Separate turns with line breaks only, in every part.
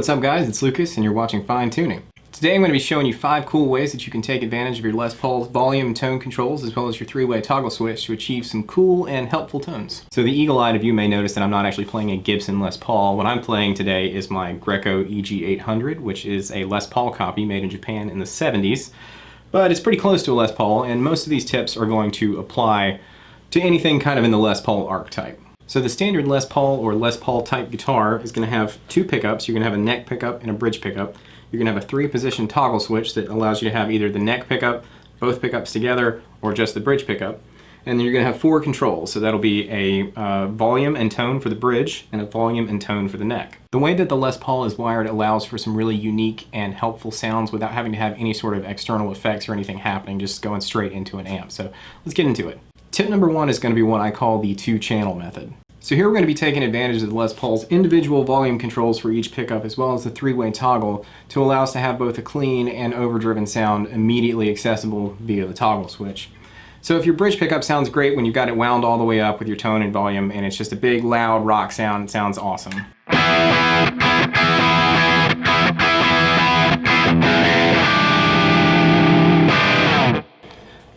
What's up guys, it's Lucas and you're watching Fine Tuning. Today I'm going to be showing you 5 cool ways that you can take advantage of your Les Paul's volume and tone controls as well as your 3-way toggle switch to achieve some cool and helpful tones. So the eagle-eyed of you may notice that I'm not actually playing a Gibson Les Paul. What I'm playing today is my Greco EG800, which is a Les Paul copy made in Japan in the 70s. But it's pretty close to a Les Paul, and most of these tips are going to apply to anything kind of in the Les Paul archetype. So the standard Les Paul or Les Paul type guitar is going to have 2 pickups. You're going to have a neck pickup and a bridge pickup. You're going to have a 3-position toggle switch that allows you to have either the neck pickup, both pickups together, or just the bridge pickup. And then you're going to have 4 controls. So that'll be a volume and tone for the bridge and a volume and tone for the neck. The way that the Les Paul is wired allows for some really unique and helpful sounds without having to have any sort of external effects or anything happening, just going straight into an amp. So let's get into it. Tip number 1 is going to be what I call the 2-channel method. So here we're going to be taking advantage of the Les Paul's individual volume controls for each pickup as well as the 3-way toggle to allow us to have both a clean and overdriven sound immediately accessible via the toggle switch. So if your bridge pickup sounds great when you've got it wound all the way up with your tone and volume and it's just a big loud rock sound, it sounds awesome.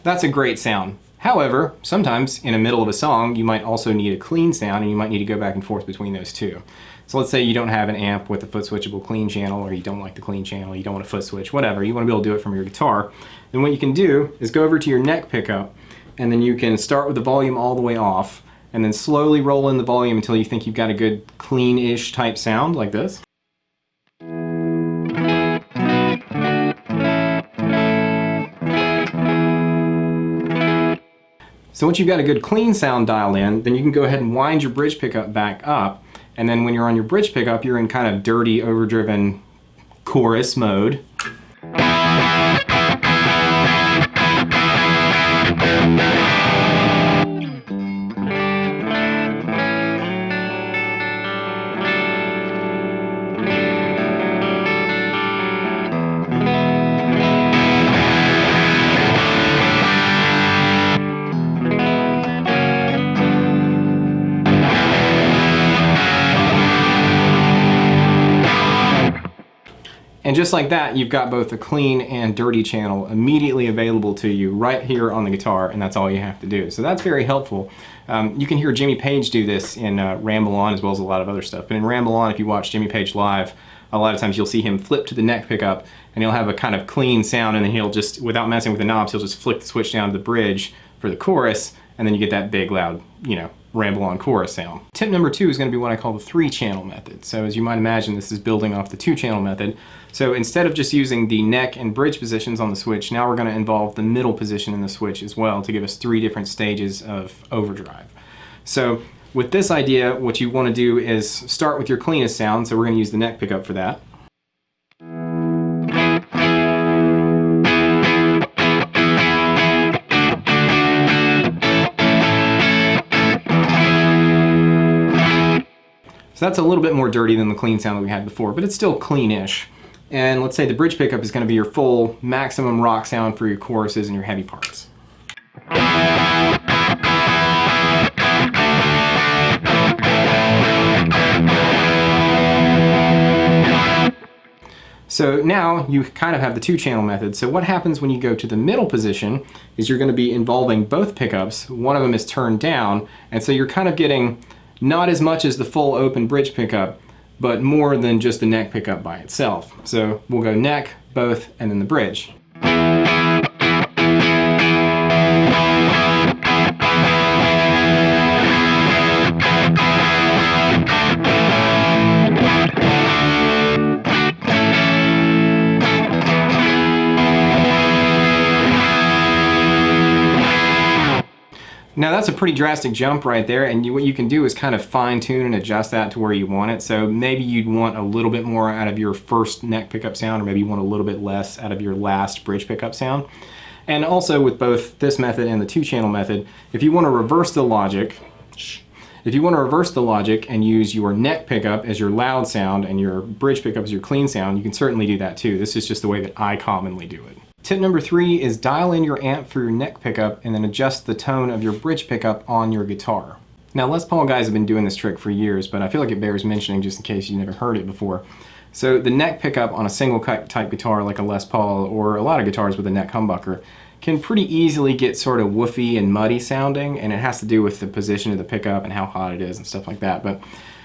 That's a great sound. However, sometimes in the middle of a song, you might also need a clean sound and you might need to go back and forth between those two. So let's say you don't have an amp with a foot switchable clean channel, or you don't like the clean channel, you don't want a foot switch, whatever, you want to be able to do it from your guitar. Then what you can do is go over to your neck pickup and then you can start with the volume all the way off and then slowly roll in the volume until you think you've got a good clean-ish type sound like this. So once you've got a good clean sound dialed in, then you can go ahead and wind your bridge pickup back up. And then when you're on your bridge pickup, you're in kind of dirty, overdriven chorus mode. And just like that, you've got both the clean and dirty channel immediately available to you right here on the guitar, and that's all you have to do. So that's very helpful. You can hear Jimmy Page do this in Ramble On as well as a lot of other stuff. But in Ramble On, if you watch Jimmy Page live, a lot of times you'll see him flip to the neck pickup and he'll have a kind of clean sound, and then he'll just, without messing with the knobs, he'll just flick the switch down to the bridge for the chorus, and then you get that big, loud, Ramble On chorus sound. Tip number 2 is going to be what I call the 3-channel method. So as you might imagine, this is building off the 2-channel method. So instead of just using the neck and bridge positions on the switch, now we're going to involve the middle position in the switch as well to give us 3 different stages of overdrive. So with this idea, what you want to do is start with your cleanest sound. So we're going to use the neck pickup for that. So that's a little bit more dirty than the clean sound that we had before, but it's still clean-ish. And let's say the bridge pickup is going to be your full maximum rock sound for your choruses and your heavy parts. So now you kind of have the 2-channel method. So what happens when you go to the middle position is you're going to be involving both pickups. One of them is turned down, and so you're kind of getting not as much as the full open bridge pickup, but more than just the neck pickup by itself. So we'll go neck, both, and then the bridge. Now that's a pretty drastic jump right there, and what you can do is kind of fine tune and adjust that to where you want it. So maybe you'd want a little bit more out of your first neck pickup sound, or maybe you want a little bit less out of your last bridge pickup sound. And also with both this method and the 2-channel method, if you want to reverse the logic, and use your neck pickup as your loud sound and your bridge pickup as your clean sound, you can certainly do that too. This is just the way that I commonly do it. Tip number 3 is dial in your amp for your neck pickup and then adjust the tone of your bridge pickup on your guitar. Now Les Paul guys have been doing this trick for years, but I feel like it bears mentioning just in case you never heard it before. So the neck pickup on a single cut type guitar like a Les Paul, or a lot of guitars with a neck humbucker, can pretty easily get sort of woofy and muddy sounding, and it has to do with the position of the pickup and how hot it is and stuff like that. But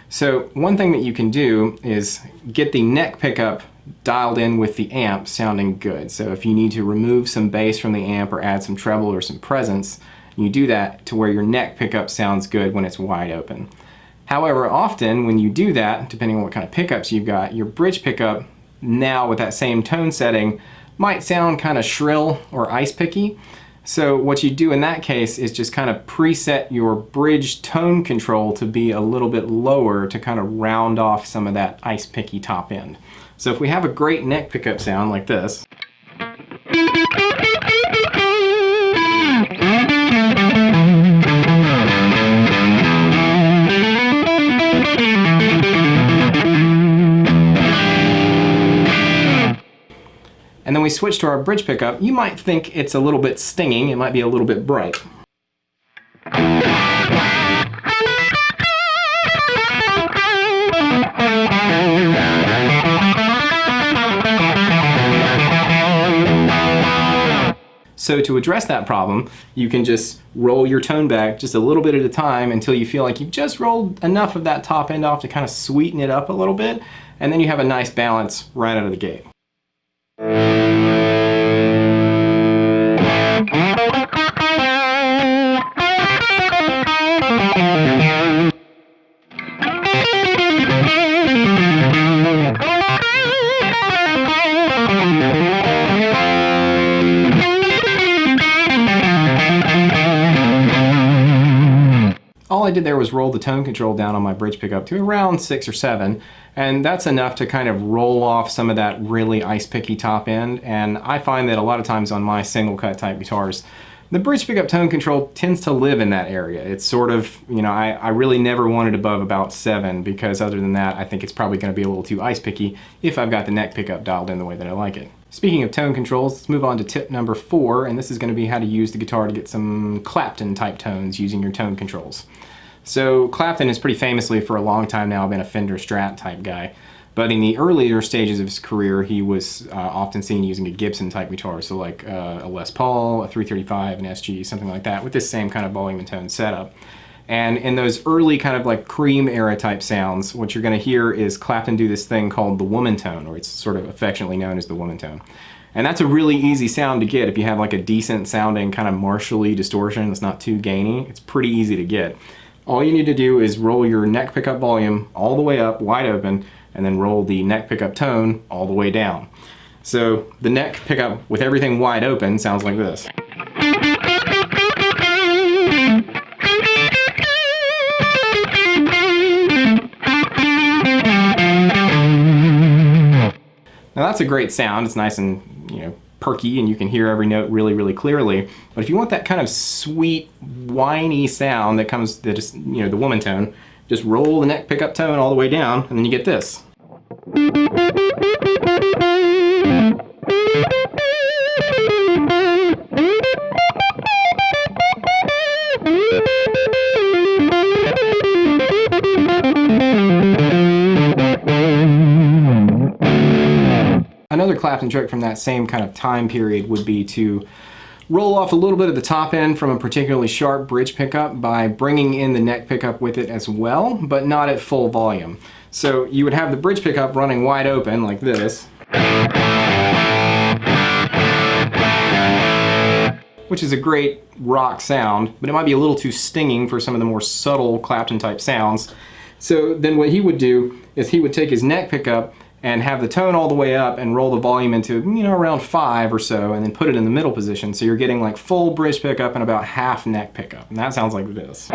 so one thing that you can do is get the neck pickup dialed in with the amp sounding good. So if you need to remove some bass from the amp or add some treble or some presence, you do that to where your neck pickup sounds good when it's wide open. However, often when you do that, depending on what kind of pickups you've got, your bridge pickup now with that same tone setting might sound kind of shrill or ice picky. So what you do in that case is just kind of preset your bridge tone control to be a little bit lower to kind of round off some of that ice picky top end. So if we have a great neck pickup sound like this, and then we switch to our bridge pickup, you might think it's a little bit stinging, it might be a little bit bright. So to address that problem, you can just roll your tone back just a little bit at a time until you feel like you've just rolled enough of that top end off to kind of sweeten it up a little bit, and then you have a nice balance right out of the gate. All I did there was roll the tone control down on my bridge pickup to around 6 or 7, and that's enough to kind of roll off some of that really ice picky top end. And I find that a lot of times on my single cut type guitars, the bridge pickup tone control tends to live in that area. It's sort of, you know, I really never want it above about 7, because other than that, I think it's probably going to be a little too ice picky if I've got the neck pickup dialed in the way that I like it. Speaking of tone controls, let's move on to tip number 4, and this is going to be how to use the guitar to get some Clapton type tones using your tone controls. So Clapton is pretty famously for a long time now been a Fender Strat type guy, but in the earlier stages of his career he was often seen using a Gibson type guitar, so like a Les Paul, a 335, an SG, something like that, with this same kind of volume and tone setup. And in those early kind of like Cream era type sounds, what you're going to hear is Clapton do this thing called the woman tone, or it's sort of affectionately known as the woman tone. And that's a really easy sound to get if you have like a decent sounding kind of Marshall-y distortion that's not too gainy. It's pretty easy to get. All you need to do is roll your neck pickup volume all the way up, wide open, and then roll the neck pickup tone all the way down. So the neck pickup with everything wide open sounds like this. Now that's a great sound. It's nice and, you know, perky, and you can hear every note really, really clearly. But if you want that kind of sweet, whiny sound that comes, that is, you know, the woman tone, just roll the neck pickup tone all the way down, and then you get this. Another Clapton trick from that same kind of time period would be to roll off a little bit of the top end from a particularly sharp bridge pickup by bringing in the neck pickup with it as well, but not at full volume. So you would have the bridge pickup running wide open like this, which is a great rock sound, but it might be a little too stinging for some of the more subtle Clapton type sounds. So then what he would do is he would take his neck pickup and have the tone all the way up and roll the volume into, you know, around 5 or so, and then put it in the middle position, so you're getting like full bridge pickup and about half neck pickup, and that sounds like this.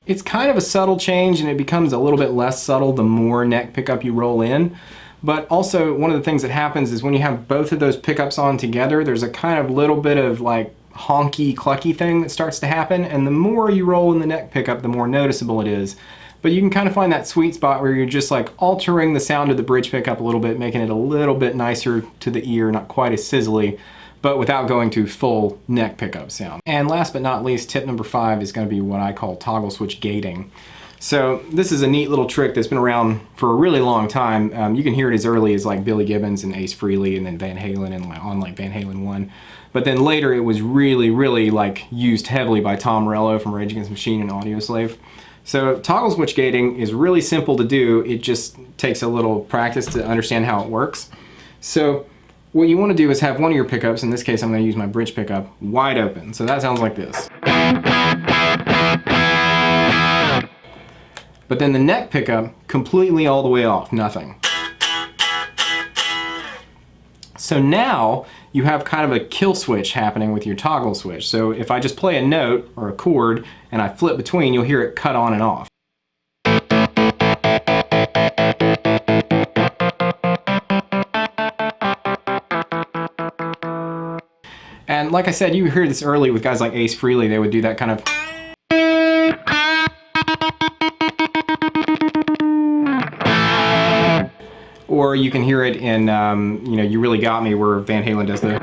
It's kind of a subtle change, and it becomes a little bit less subtle the more neck pickup you roll in. But also, one of the things that happens is when you have both of those pickups on together, there's a kind of little bit of like honky clucky thing that starts to happen, and the more you roll in the neck pickup, the more noticeable it is. But you can kind of find that sweet spot where you're just like altering the sound of the bridge pickup a little bit, making it a little bit nicer to the ear, not quite as sizzly, but without going to full neck pickup sound. And last but not least, tip number 5 is going to be what I call toggle switch gating. So this is a neat little trick that's been around for a really long time. You can hear it as early as like Billy Gibbons and Ace Frehley, and then Van Halen and on like Van Halen 1. But then later it was really like used heavily by Tom Morello from Rage Against the Machine and Audioslave. So toggle switch gating is really simple to do. It just takes a little practice to understand how it works. So what you want to do is have one of your pickups, in this case I'm going to use my bridge pickup, wide open. So that sounds like this. But then the neck pickup completely all the way off, nothing. So now you have kind of a kill switch happening with your toggle switch. So if I just play a note or a chord and I flip between, you'll hear it cut on and off. And like I said, you hear this early with guys like Ace Frehley. They would do that kind of. Or you can hear it in, you know, You Really Got Me, where Van Halen does the.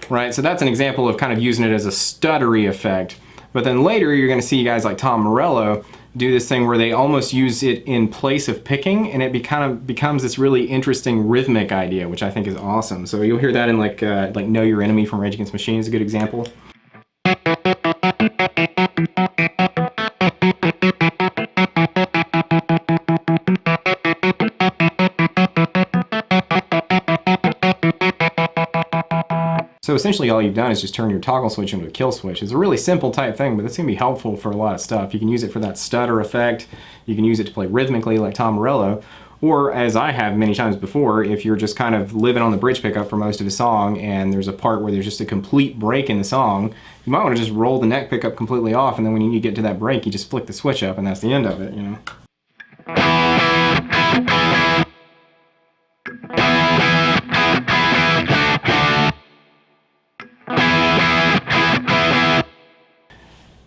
Right, so that's an example of kind of using it as a stuttery effect. But then later you're going to see guys like Tom Morello do this thing where they almost use it in place of picking, and it kind of becomes this really interesting rhythmic idea, which I think is awesome. So you'll hear that in like Know Your Enemy from Rage Against the Machine is a good example. So essentially all you've done is just turn your toggle switch into a kill switch. It's a really simple type thing, but it's going to be helpful for a lot of stuff. You can use it for that stutter effect. You can use it to play rhythmically like Tom Morello. Or, as I have many times before, if you're just kind of living on the bridge pickup for most of a song and there's a part where there's just a complete break in the song, you might want to just roll the neck pickup completely off, and then when you need to get to that break, you just flick the switch up and that's the end of it, you know.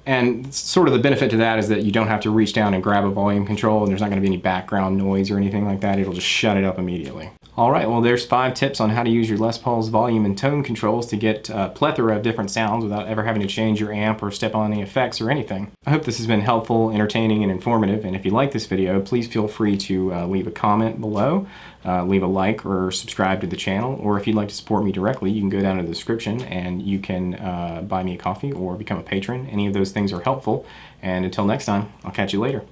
And sort of the benefit to that is that you don't have to reach down and grab a volume control, and there's not going to be any background noise or anything like that. It'll just shut it up immediately. Alright, well there's 5 tips on how to use your Les Paul's volume and tone controls to get a plethora of different sounds without ever having to change your amp or step on any effects or anything. I hope this has been helpful, entertaining, and informative, and if you like this video, please feel free to leave a comment below, leave a like or subscribe to the channel, or if you'd like to support me directly, you can go down to the description and you can buy me a coffee or become a patron. Any of those things are helpful, and until next time, I'll catch you later.